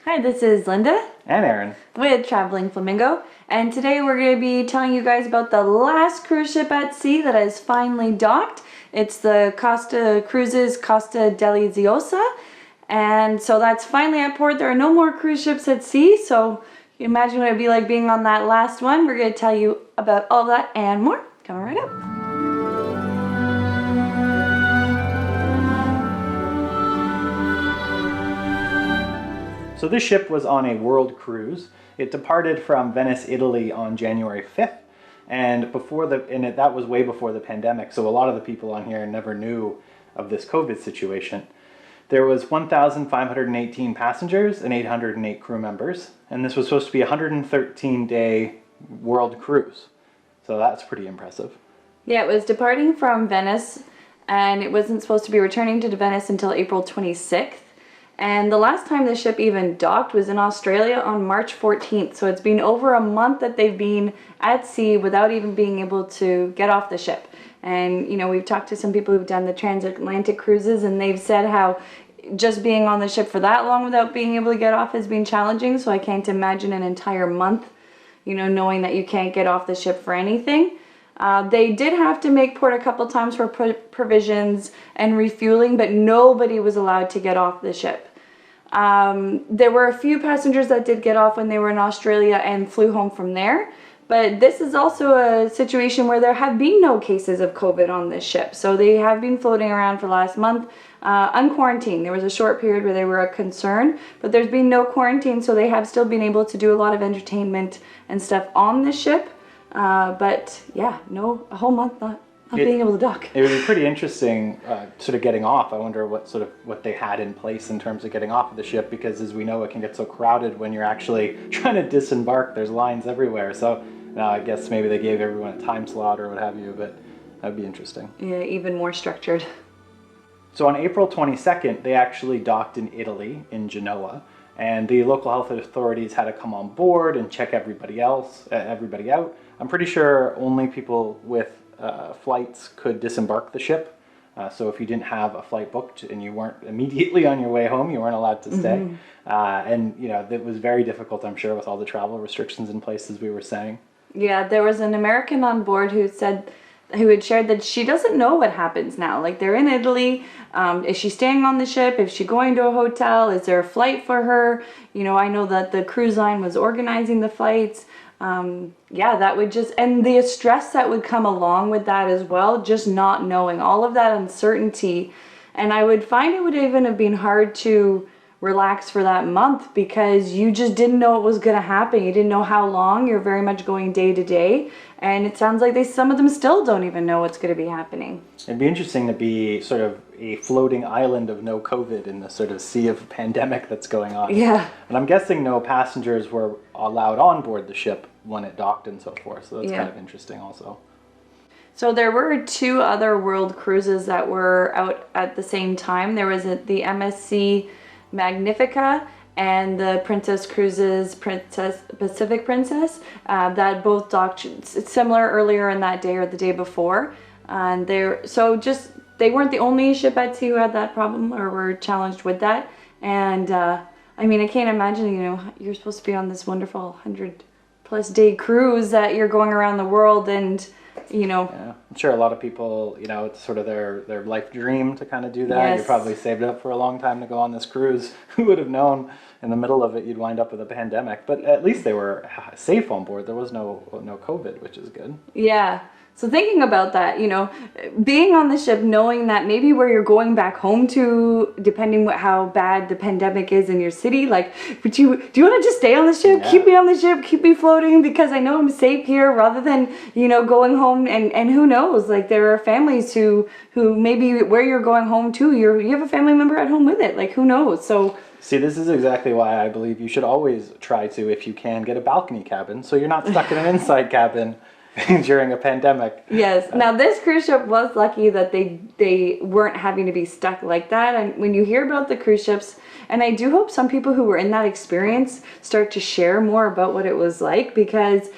Hi, this is Linda And Aaron. with Traveling Flamingo, and today we're going to be telling you guys about the last cruise ship at sea that has finally docked. It's the Costa Cruises Costa Deliziosa, and so that's finally at port. There are no more cruise ships at sea, so you imagine what it'd be like being on that last one. We're going to tell you about all that and more. Coming right up. So this ship was on a world cruise. It departed from Venice, Italy on January 5th. And that was way before the pandemic, so a lot of the people on here never knew of this COVID situation. There was 1,518 passengers and 808 crew members, and this was supposed to be a 113-day world cruise. So that's pretty impressive. Yeah, it was departing from Venice, and it wasn't supposed to be returning to Venice until April 26th. And the last time the ship even docked was in Australia on March 14th. So it's been over a month that they've been at sea without even being able to get off the ship. And, you know, we've talked to some people who've done the transatlantic cruises, and they've said how just being on the ship for that long without being able to get off has been challenging. So I can't imagine an entire month, you know, knowing that you can't get off the ship for anything. They did have to make port a couple times for provisions and refueling, but nobody was allowed to get off the ship. There were a few passengers that did get off when they were in Australia and flew home from there. But this is also a situation where there have been no cases of COVID on this ship. So they have been floating around for the last month, unquarantined. There was a short period where they were a concern, but there's been no quarantine, so they have still been able to do a lot of entertainment and stuff on the ship. But yeah, a whole month not being able to dock. It would be pretty interesting sort of getting off. I wonder what they had in place in terms of getting off of the ship, because as we know, it can get so crowded when you're actually trying to disembark. There's lines everywhere. So I guess maybe they gave everyone a time slot or what have you, but that'd be interesting. Yeah, even more structured. So on April 22nd, they actually docked in Italy, in Genoa, and the local health authorities had to come on board and check everybody out. I'm pretty sure only people with flights could disembark the ship. So if you didn't have a flight booked and you weren't immediately on your way home, you weren't allowed to stay. And you know, it was very difficult, I'm sure, with all the travel restrictions in place, as we were saying. Yeah, there was an American on board who had shared that she doesn't know what happens now. Like, they're in Italy. Is she staying on the ship? Is she going to a hotel? Is there a flight for her? You know, I know that the cruise line was organizing the flights. Yeah, that would and the stress that would come along with that as well, just not knowing all of that uncertainty. And I would find it would even have been hard to relax for that month, because you just didn't know what was going to happen. You didn't know how long. You're very much going day to day. And it sounds like some of them still don't even know what's going to be happening. It'd be interesting to be sort of a floating island of no COVID in the sort of sea of pandemic that's going on. Yeah. And I'm guessing no passengers were allowed on board the ship when it docked and so forth. So that's kind of interesting also. So there were two other world cruises that were out at the same time. There was the MSC Magnifica and the Princess Cruises Pacific Princess that both docked similar earlier in that day or the day before. And they weren't the only ship at sea who had that problem or were challenged with that. And I mean, I can't imagine, you know, you're supposed to be on this wonderful 100+ day cruise that you're going around the world, and you know. Yeah, I'm sure a lot of people, you know, it's sort of their life dream to kind of do that. Yes. You probably saved up for a long time to go on this cruise. Who would have known in the middle of it you'd wind up with a pandemic? But at least they were safe on board. There was no COVID, which is good. Yeah. So thinking about that, you know, being on the ship, knowing that maybe where you're going back home to, depending how bad the pandemic is in your city, like, do you want to just stay on the ship? Yeah. Keep me on the ship, keep me floating, because I know I'm safe here, rather than, you know, going home. And who knows, like, there are families who maybe where you're going home to, you have a family member at home with it. Like, who knows? So see, this is exactly why I believe you should always try to, if you can, get a balcony cabin, so you're not stuck in an inside cabin during a pandemic. Yes. Now, this cruise ship was lucky that they weren't having to be stuck like that. And when you hear about the cruise ships, and I do hope some people who were in that experience start to share more about what it was like, because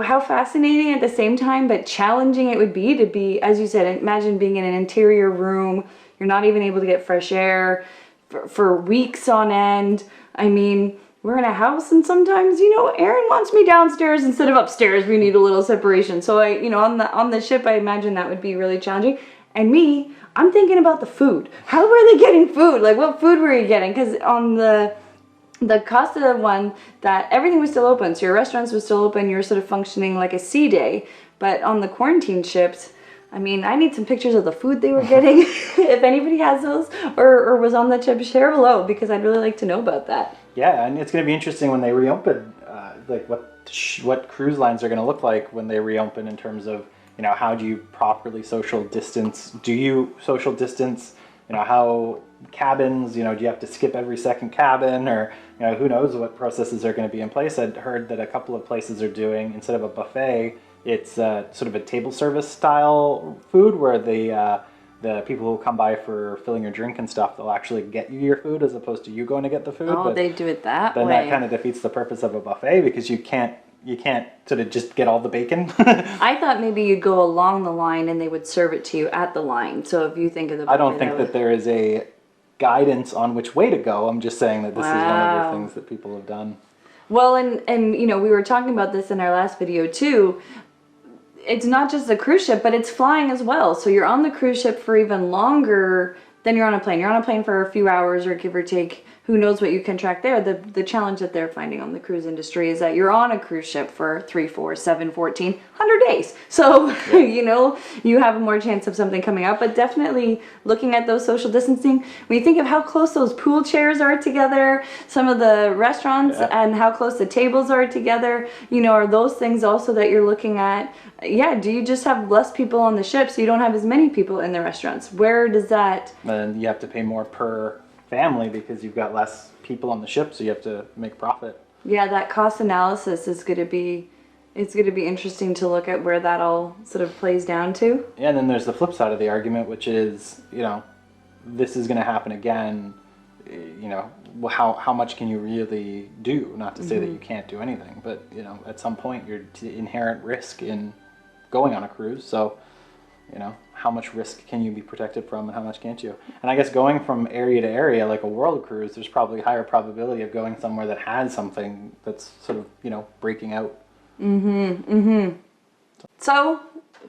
how fascinating at the same time, but challenging it would be to be, as you said, imagine being in an interior room. You're not even able to get fresh air for weeks on end. I mean, we're in a house and sometimes, Aaron wants me downstairs instead of upstairs. We need a little separation. So on the ship, I imagine that would be really challenging. And me, I'm thinking about the food. How were they getting food? Like, what food were you getting? Because on the Costa one, that everything was still open. So your restaurants were still open. You were sort of functioning like a sea day. But on the quarantine ships, I mean, I need some pictures of the food they were getting. If anybody has those or was on the ship, share below because I'd really like to know about that. Yeah, and it's going to be interesting when they reopen, like what cruise lines are going to look like when they reopen in terms of, how do you properly social distance? Do you social distance? How cabins, do you have to skip every second cabin or, who knows what processes are going to be in place. I'd heard that a couple of places are doing, instead of a buffet, it's sort of a table service style food where the people who come by for filling your drink and stuff, they'll actually get you your food as opposed to you going to get the food. Oh, but they do it that way. Then that kind of defeats the purpose of a buffet because you can't sort of just get all the bacon. I thought maybe you'd go along the line and they would serve it to you at the line. So if you think of the buffet, I don't think that there is a guidance on which way to go. I'm just saying that this is one of the things that people have done. Well, and we were talking about this in our last video too. It's not just the cruise ship, but it's flying as well. So you're on the cruise ship for even longer than you're on a plane. You're on a plane for a few hours or give or take. Who knows what you can track there. The challenge that they're finding on the cruise industry is that you're on a cruise ship for 3, 4, 7, 14, 100 days. So, yeah. You have more chance of something coming up. But definitely looking at those social distancing, when you think of how close those pool chairs are together, some of the restaurants and how close the tables are together, are those things also that you're looking at? Yeah, do you just have less people on the ship so you don't have as many people in the restaurants? Where does that... And you have to pay more per family because you've got less people on the ship, so you have to make profit. Yeah, that cost analysis is going to be interesting to look at where that all sort of plays down to. Yeah, and then there's the flip side of the argument, which is, this is going to happen again. How much can you really do? Not to say that you can't do anything, but at some point you're inherent risk in going on a cruise. So, how much risk can you be protected from and how much can't you? And I guess going from area to area, like a world cruise, there's probably higher probability of going somewhere that has something that's sort of breaking out. So,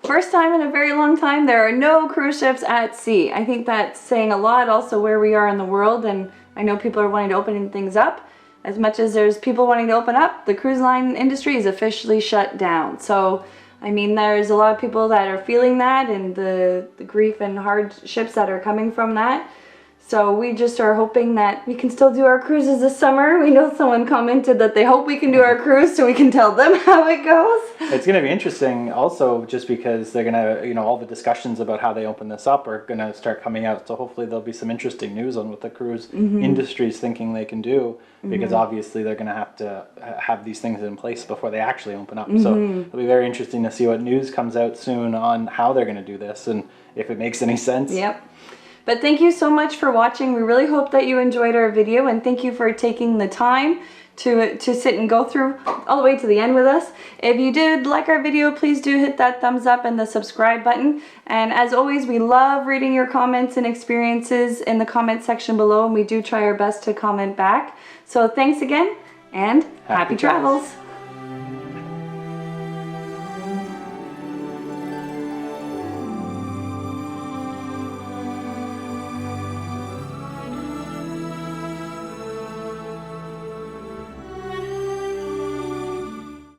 first time in a very long time, there are no cruise ships at sea. I think that's saying a lot also where we are in the world, and I know people are wanting to open things up. As much as there's people wanting to open up, the cruise line industry is officially shut down. So, I mean, there's a lot of people that are feeling that and the grief and hardships that are coming from that. So we just are hoping that we can still do our cruises this summer. We know someone commented that they hope we can do our cruise so we can tell them how it goes. It's going to be interesting also just because they're going to, all the discussions about how they open this up are going to start coming out. So hopefully there'll be some interesting news on what the cruise industry is thinking they can do because obviously they're going to have these things in place before they actually open up. So it'll be very interesting to see what news comes out soon on how they're going to do this and if it makes any sense. Yep. But thank you so much for watching. We really hope that you enjoyed our video and thank you for taking the time to sit and go through all the way to the end with us. If you did like our video, please do hit that thumbs up and the subscribe button. And as always, we love reading your comments and experiences in the comment section below, and we do try our best to comment back. So thanks again and happy travels.